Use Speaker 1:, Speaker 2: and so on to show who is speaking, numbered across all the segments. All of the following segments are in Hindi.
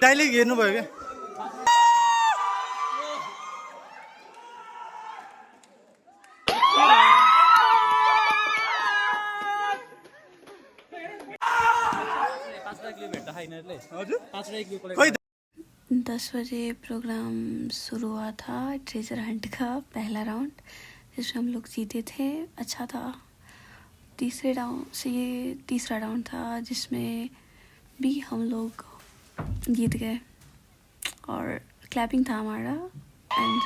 Speaker 1: दाइले हेर्नुभयो क्या? हजुर
Speaker 2: 10 बजे प्रोग्राम शुरू हुआ था ट्रेजर हंट का पहला राउंड, जिसमें हम लोग जीते थे। अच्छा था। तीसरे राउंड से ये तीसरा राउंड था जिसमें भी हम लोग जीत गए और क्लैपिंग था हमारा। एंड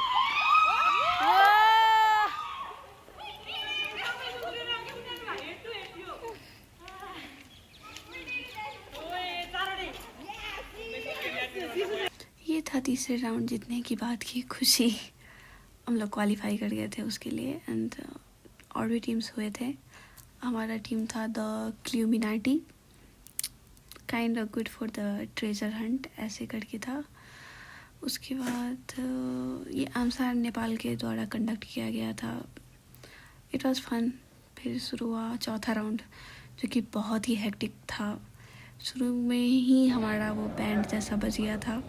Speaker 2: ये था तीसरे राउंड जीतने की बात की खुशी। हम लोग क्वालिफाई कर गए थे उसके लिए। एंड और भी टीम्स हुए थे। हमारा टीम था the Clueminati, kind of good for the treasure hunt, ऐसे करके था। उसके बाद ये आमसार नेपाल के द्वारा कंडक्ट किया गया था। It was fun. फिर शुरू हुआ चौथा राउंड, जो कि बहुत ही हेक्टिक था। शुरू में ही हमारा वो बैंड जैसा बज गया था।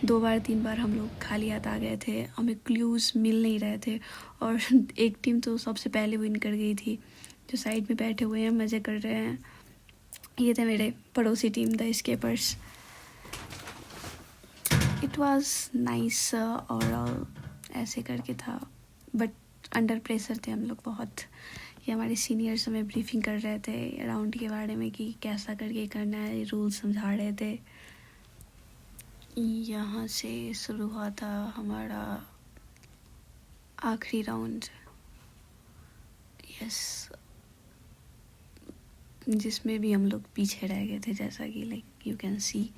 Speaker 2: 2 बार 3 बार हम लोग खाली हाथ आ गए थे, हमें क्लूज़ मिल नहीं रहे थे। और एक टीम तो सबसे पहले विन कर गई थी, जो साइड में बैठे हुए हैं मज़े कर रहे हैं। ये थे मेरे पड़ोसी team the escapers. It was nice overall, ऐसे करके था। बट अंडर प्रेशर थे हम लोग बहुत। ये हमारे सीनियर्स हमें ब्रीफिंग कर रहे थे राउंड के बारे में कि कैसा करके करना है, रूल समझा रहे थे। यहाँ से शुरू हुआ था हमारा आखिरी राउंड, यस, जिसमें भी हम लोग पीछे रह गए थे। जैसा कि लाइक यू कैन सी,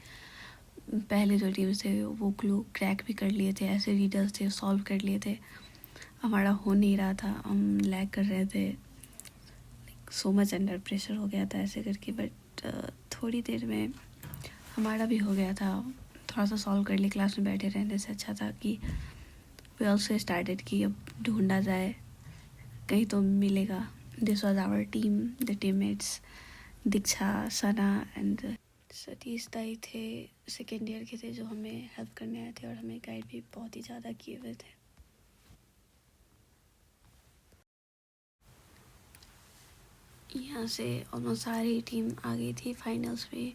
Speaker 2: पहले जो टीम्स थे वो क्लू क्रैक भी कर लिए थे, ऐसे रीडर्स थे सॉल्व कर लिए थे। हमारा हो नहीं रहा था, हम लैग कर रहे थे। सो मच अंडर प्रेशर हो गया था ऐसे करके। बट थोड़ी देर में हमारा भी हो गया था। थोड़ा सा सॉल्व कर लिए, क्लास में बैठे रहने से अच्छा था कि वी ऑल्सो स्टार्टेड कि अब ढूंढा जाए, कहीं तो मिलेगा। This was our team, the teammates Diksha, Sana and Satish dai थे, सेकेंड ईयर के थे, जो हमें हेल्प करने आए थे और हमें गाइड भी बहुत ही ज़्यादा किए हुए थे। यहाँ से ऑलमोस्ट सारी टीम आ गई थी। फाइनल्स में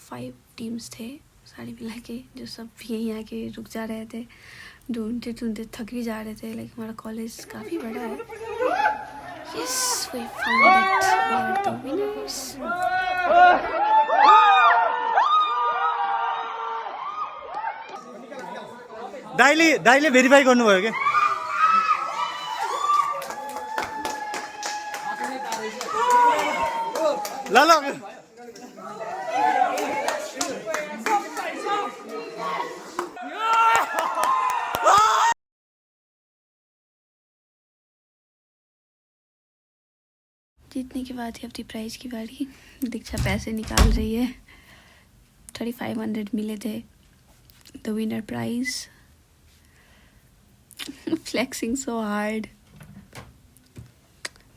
Speaker 2: 5 टीम्स थे सारी मिला के, जो सब यहीं आके रुक जा रहे थे, ढूंढते ढूंढते थक भी जा रहे थे। लाइक हमारा कॉलेज काफ़ी बड़ा है। Yes, we found it, we are the winners.
Speaker 1: दाइले भेरिफाई गर्नुभयो क्या? ल
Speaker 2: जीतने के बाद ही अपनी प्राइज की बारी। दीक्षा पैसे निकाल रही है। 3500 मिले थे। The winner prize. Flexing so hard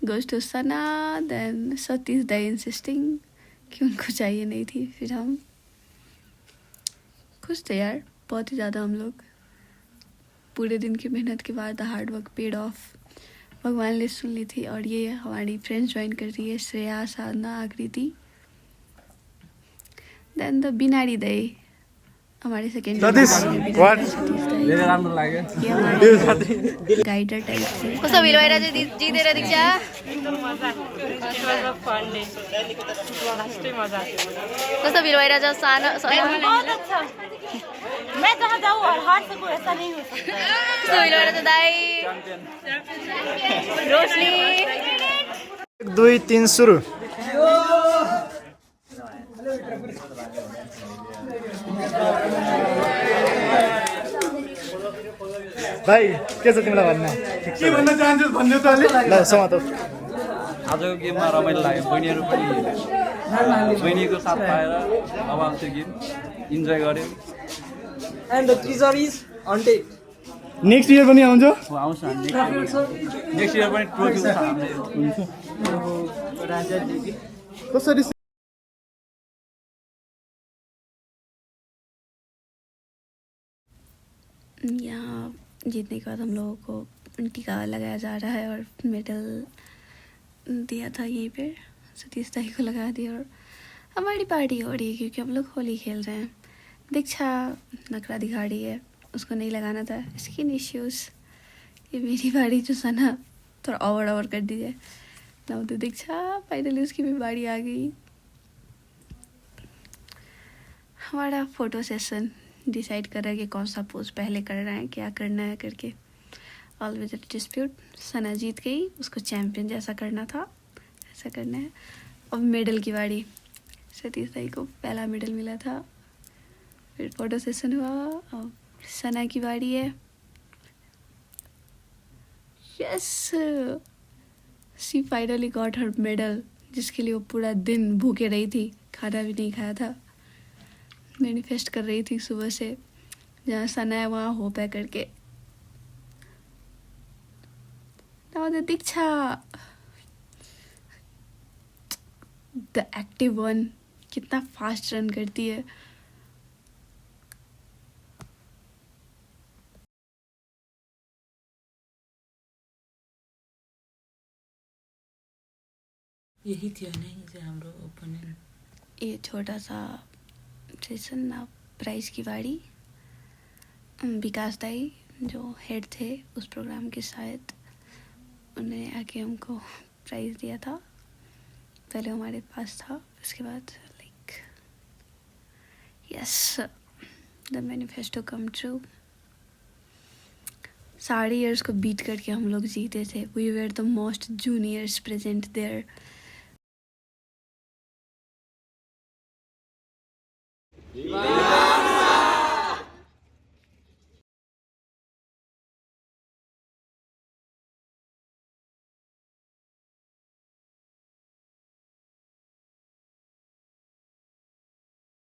Speaker 2: goes to Sana, then Satish दाई इंसिस्टिंग कि उनको चाहिए नहीं थी। फिर हम खुश थे यार, बहुत ही ज़्यादा। हम लोग पूरे दिन की मेहनत के बाद the hard work paid of. भगवान ने सुन ली थी। और ये हमारी फ्रेंड्स ज्वाइन कर रही है, श्रेया, साधना, आकृति, देन द बिनारी दाई, हमारे सेकेंड
Speaker 1: गाइडर
Speaker 2: टाइप से।
Speaker 3: कस्तो भिड भइरहेछ जितेर दीक्षा? कस्तो भिड भइरहेछ? सानो
Speaker 4: मैं जहाँ जाऊँ और हार सकूँ ऐसा नहीं हो सकता।
Speaker 3: कस्तो भिड भइरहेछ दाई? रोशनी
Speaker 1: 2 3 सुरु। भाइ के छ तिमीलाई भन्न? के भन्न चाहन्छौ भन्नु त अलि? ल समातो।
Speaker 5: आजको गेममा रमाइलो लाग्यो। बहिनीहरू पनि बहिनीको साथ पाएर अब आउँछ गेम, इन्जोय गर्यो।
Speaker 6: And the treasure is haunted.
Speaker 1: Next year पनि आउँछ?
Speaker 5: आउँछ नेक्स्ट इयर पनि ट्रोफी उठा हामीले।
Speaker 1: कसरी
Speaker 2: यहाँ जीतने के बाद हम लोगों को टीका लगाया जा रहा है और मेडल दिया था यहीं पे, सतीश दाई को लगा दिया और हमारी पार्टी हो रही है क्योंकि हम लोग होली खेल रहे हैं। दीक्षा नखरा दिखा रही है, उसको नहीं लगाना था, स्किन इश्यूज़। ये मेरी बारी जो सना थोड़ा ओवर कर दी है ना, तो दीक्षा फाइनली उसकी भी बारी आ गई। हमारा फ़ोटो सेशन डिसाइड कर रहा है कि कौन सा पोज पहले करना है, क्या करना है करके। ऑल विद डिस्प्यूट, सना जीत गई, उसको चैम्पियन जैसा करना था, ऐसा करना है। अब मेडल की बारी, सतीश दाई को पहला मेडल मिला था, फिर फोटो सेशन हुआ। अब सना की बारी है। Yes, she finally got her medal, जिसके लिए वो पूरा दिन भूखे रही थी, खाना भी नहीं खाया था, मैनिफेस्ट कर रही थी सुबह से। जहाँ सना है वहाँ होप है करके। Now the Diksha, the active one, कितना फास्ट रन करती है।
Speaker 7: यही थियो नहीं जो हाम्रो ओपोनेन्ट।
Speaker 2: ये छोटा सा सेशन ना, प्राइज की बारी। विकास दाई जो हेड थे उस प्रोग्राम के, शायद उन्होंने आके हमको प्राइज दिया था। पहले हमारे पास था, उसके बाद like yes, the manifesto come true. 3.5 years को बीट करके हम लोग जीते थे। We were the most juniors present there.